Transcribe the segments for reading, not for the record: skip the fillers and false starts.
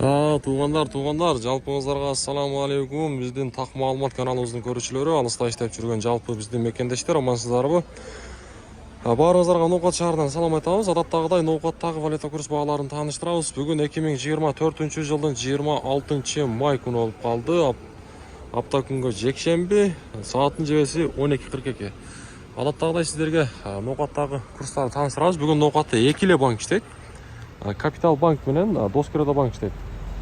Туугандар, жалпыңыздарга ассаламу алейкум. Биздин так маалымат каналыбыздын көрүүчүлөрү, алыста иштеп жүргөн жалпы биздин мекендештер, амансыздарбы? Баарыңыздарга Ноокат шаарынан салам айтабыз. Адаттагыдай Ноокаттагы валюта курс бааларын тааныштырабыз. Бүгүн 2024-жылдын 26 май күнү болуп калды. Апта күнгө жекшемби, сааттын жебеси 12:42. Адаттагыдай сиздерге Ноокаттагы курстарды тааныштырабыз. Бүгүн Ноокатта эки эле банк иштейт. Капитал банк менен Доскредо банк иштейт.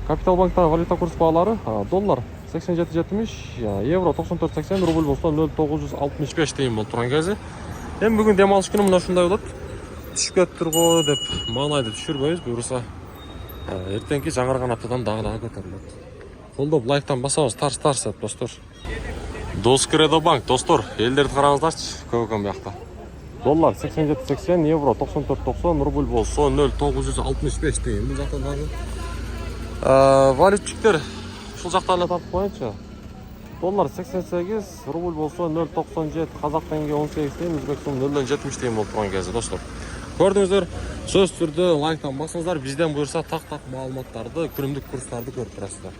Капитал банктагы валюта курс баалары доллар 87.70, евро 94.80, рубль болсо 0.965 тыйын болуп турган кези. Эми бүгүн дем алыш күнү мына ушундай болот. Түшүп кетиптир го деп маанайды түшүрбөйбүз. Буюрса эртеңки жаңырган аптадан дагы көтөрүлөт. Колдоп лайктан басабыз, тарс деп достор. Доскредо банк достор, элдерди караңыздарчы, көп экен биякта. Доллар 87.80, евро 94.90, рубль болсо 0.965 тыйын. Бул жакта дагы валютчиктер ушул жакта эле тартып коеюнчу. Доллар 88, рубль болсо 0.97, казак теңге 18 тыйын, өзбек сом 0.70 тыйын болуп турган кези достор. Көрдүңүздөр, сөзсүз түрдө лайктан басыңыздар. Бизден буюрса так маалыматтарды, күнүмдүк курстарды көрүп турасыздар.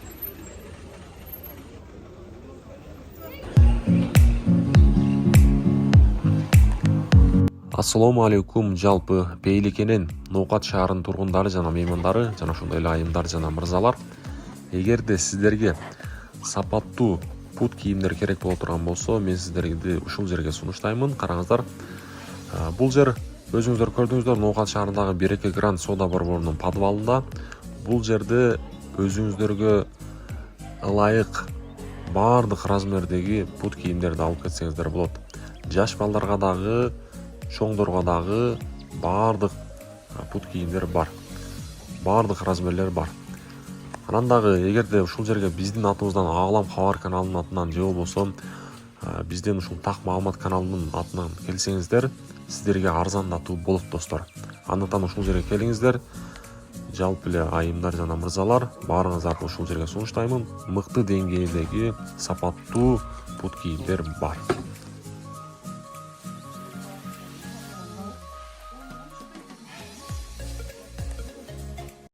Ассаламу алейкум, жалпы Бейликенен Ноокат шаарынын тургундары жана меймандары, жана ошондой эле айымдар жана мырзалар, эгерде сиздерге сапаттуу пут кийимдер керек боло турган болсо, мен сиздерди ушул жерге сунуштаймын. Караңыздар, бул жер өзүңүздөр көрдүңүздөр, Ноокат шаарындагы Береке Гранд Сода борборунун подвалында. Бул жерде өзүңүздөргө ылайык баардык размердеги пут кийимдерди алып кетсеңиздер болот. Жаш балдарга дагы, чоңдорго дагы баардык пут кийимдер бар. Баардык размерлер бар. Анан дагы эгерде ушул жерге биздин атыбыздан Аглам кабар каналынын атынан же болбосо биздин ушул так маалымат каналынын атынан келсеңиздер, сиздерге арзандатуу болот достор. Андыктан ушул жерге келиңиздер. Жалпы эле айымдар жана мырзалар, баарыңыздарды ушул жерге сунуштаймын. Мыкты деңгээлдеги сапаттуу пут кийимдер бар.